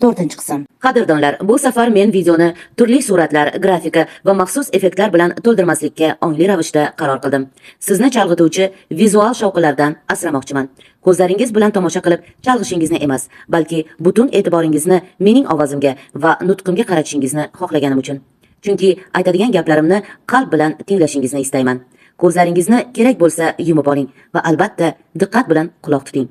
4-chi qism. Qadrdonlar, bu safar men videoni turli suratlar, grafika va maxsus effektlar bilan to'ldirmaslikka ongli ravishda qaror qildim. Sizni chalg'ituvchi vizual shovqinlardan asramoqchiman. Ko'zlaringiz bilan tomosha qilib chalg'ishingizni emas, balki butun e'tiboringizni mening ovozimga va nutqimga qaratishingizni xohlaganim uchun. Chunki aytadigan gaplarimni qalb bilan tinglashingizni istayman. Ko'zlaringizni kerak bo'lsa yumib oling va albatta diqqat bilan quloq tuting.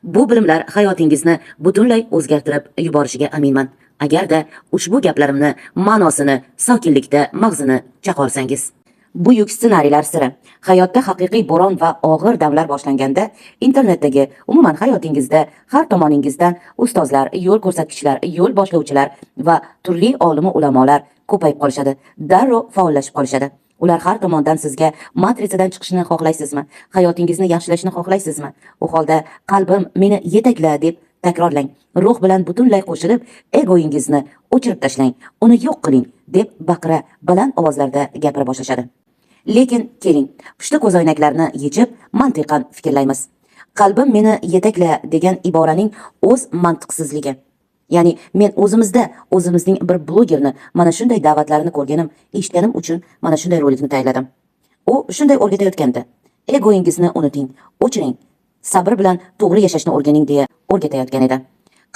Bu bilimlar hayotingizni butunlay o'zgartirib yuborishiga aminman. Agarda ushbu gaplarimni ma'nosini sokinlikda mag'zini chaqolsangiz. Buyuk ssenariylar siri. Hayotda haqiqiy bo'ron va og'ir damlar boshlanganda internetdagi, umuman hayotingizda har tomoningizdan ustozlar, yo'l ko'rsatkichlar, yo'l boshlovchilar va turli olim ulamolar ko'payib qolishadi. Darrov faollashib qolishadi. Ular har tomondan sizga matrisadan chiqishni xohlaysizmi? Hayotingizni yaxshilashni xohlaysizmi? U holda qalbim meni yetakla deb takrorlang. Ruh bilan butunlay qo'shilib, egoingizni o'chirib tashlang, uni yo'q qiling deb baqira baland ovozlarda gapira boshlashadi. Lekin keling, pushti ko'zoynaklarni yechib, mantiqan fikrlaymiz. Qalbim meni yetakla degan iboraning o'z mantiqsizligi. Ya'ni men o'zimizning bir blogerni mana shunday da'vatlarini ko'rganim, eshitganim uchun mana shunday rolikni tayyorladim. U shunday o'rgatayotgandi. Egoingizni unuting, o'chiring, sabr bilan to'g'ri yashashni o'rganing deya o'rgatayotgan edi.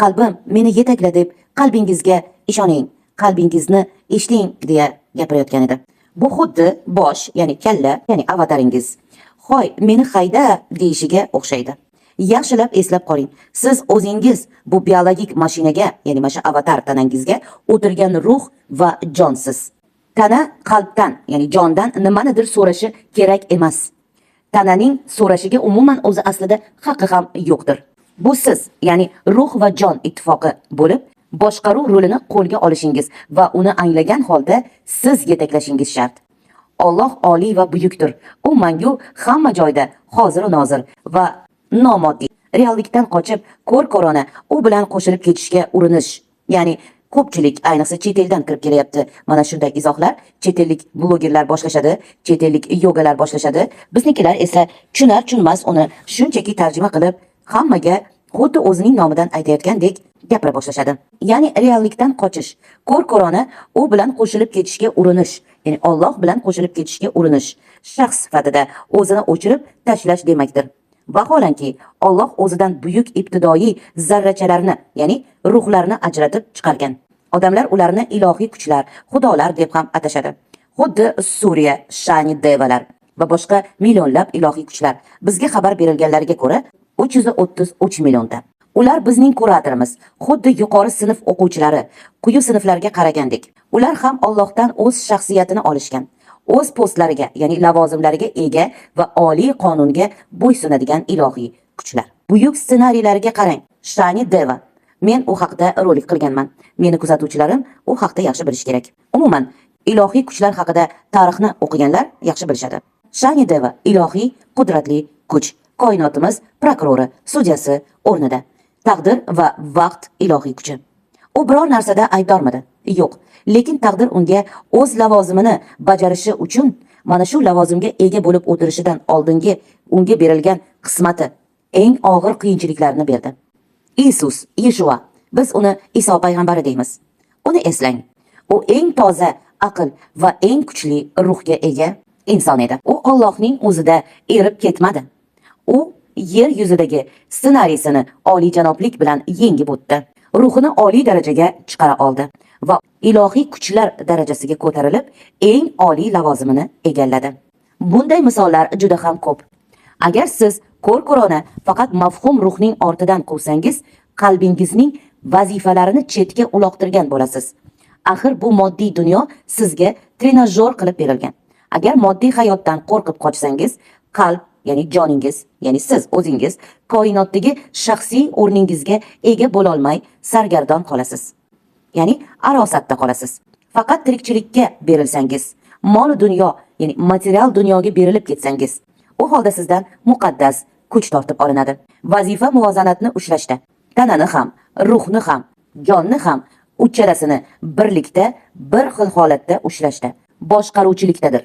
Qalbim meni yetakla deb qalbingizga ishoning, qalbingizni eshiting deya gapirayotgan edi. Bu xuddi bosh, ya'ni kalla, ya'ni avataringiz "Xoy, meni hayda" deyishiga o'xshaydi. Yaxshilab eslab qoling. Siz o'zingiz bu biologik mashinaga, ya'ni mana shu avatar tanangizga o'tirgan ruh va jonsiz. Tana qalbdan, ya'ni jondan nimanidir so'rashi kerak emas. Tananing so'rashiga umuman o'zi aslida haqqi ham yo'qdir. Bu siz, ya'ni ruh va jon ittifoqi bo'lib, boshqaruv rolini qo'lga olishingiz va uni anglagan holda siz yetaklashingiz shart. Alloh oliy va buyukdir. U mangu hamma joyda, hozir va nozir va nomoddiy. Reallikdan qochib, ko'r-ko'rona u bilan qo'shilib ketishga urinish. Ya'ni ko'pchilik, ayniqsa chet eldan kirib kelyapti. Mana shunday izohlar chet ellik blogerlar boshlashadi, chet ellik yogalar boshlashadi. Biznikilar esa tushunmas uni shunchaki tarjima qilib, hammaga xuddi o'zining nomidan aytayotgandek gapira boshlashadi. Ya'ni reallikdan qochish, ko'r-ko'rona u bilan qo'shilib ketishga urinish, ya'ni Alloh bilan qo'shilib ketishga urinish shaxs sifatida o'zini o'chirib tashlash demakdir. Vaholanki Alloh o'zidan buyuk ibtidoiy zarrachalarni, ya'ni ruhlarni ajratib chiqargan. Odamlar ularni ilohiy kuchlar, xudolar deb ham atashadi. Xuddi Suriya, Shani devalar va boshqa millionlab ilohiy kuchlar. Bizga xabar berilganlariga ko'ra 333 millionda. Ular bizning kuratorimiz, xuddi yuqori sinf o'quvchilari, quyi sinflarga qaragandek. Ular ham Allohdan o'z shaxsiyatini olishgan. O'z postlariga, ya'ni lavozimlariga ega va oliy qonunga bo'ysunadigan ilohiy kuchlar. Buyuk ssenariylarga qarang. Shani Deva. Men u haqida rolik qilganman. Meni kuzatuvchilarim u haqida yaxshi bilish kerak. Umuman, ilohiy kuchlar haqida tarixni o'qiganlar yaxshi bilishadi. Shani Deva ilohiy qudratli kuch. Koinotimiz prokurori, sudyasi o'rnida. Taqdir va vaqt ilohiy kuchi. U biror narsada aybdormidi? Yo'q. Lekin taqdir unga o'z lavozimini bajarishi uchun mana shu lavozimga ega bo'lib o'tirishidan oldingi unga berilgan qismati eng og'ir qiyinchiliklarni berdi. Isus, Yeshua, biz uni Iso payg'ambari deymiz. Uni eslang. U eng toza aql va eng kuchli ruhga ega inson edi. U Allohning o'zida erib ketmadi. U yer yuzidagi ssenariysini oliyjanoblik bilan yengib o'tdi. Ruhini oliy darajaga chiqara oldi va ilohiy kuchlar darajasiga ko'tarilib, eng oliy lavozimini egalladi. Bunday misollar juda ham ko'p. Agar siz ko'r-ko'rona faqat mafhum ruhning ortidan quvsangiz, qalbingizning vazifalarini chetga uloqtirgan bo'lasiz. Axir bu moddiy dunyo sizga trenajyor qilib berilgan. Agar moddiy hayotdan qo'rqib qochsangiz, qalb, ya'ni joningiz, ya'ni siz o'zingiz koinotdagi shaxsiy o'rningizga ega bo'la olmay sargardon qolasiz. Ya'ni arosatda qolasiz. Faqat tirikchilikka berilsangiz, mol dunyo, ya'ni material dunyoga berilib ketsangiz, u holda sizdan muqaddas kuch tortib olinadi. Vazifa muvozanatni ushlashda, tanani ham, ruhni ham, jonni ham uchalasini birlikda, bir xil holatda ushlashda, boshqaruvchilikdadir.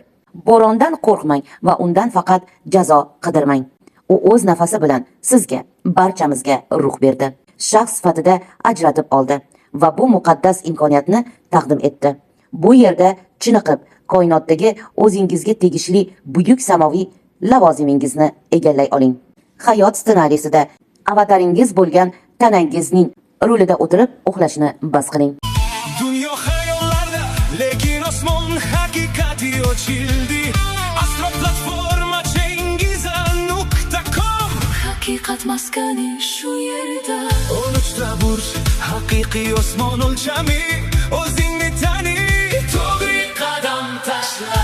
Bo'rondan qo'rqmang va undan faqat jazo qidirmang. U o'z nafasi bilan sizga, barchamizga ruh berdi. Shaxs sifatida ajratib oldi. va bu muqaddas imkoniyatni taqdim etdi. Bu yerda chiniqib, koinotdagi o'zingizga tegishli buyuk samoviy lavozimingizni egallay oling. Hayot ssenariysida avataringiz bo'lgan tanangizning rolida o'tirib uxlashni bas qiling. Dunyo xayollarda, lekin osmon haqiqati ochildi. Astro platforma Chengiza.com Haqiqat maskani shu yerda. 13 ta burj, haqiqiy osmon o'lchami. O'zingni tani, to'g'ri qadam tashla.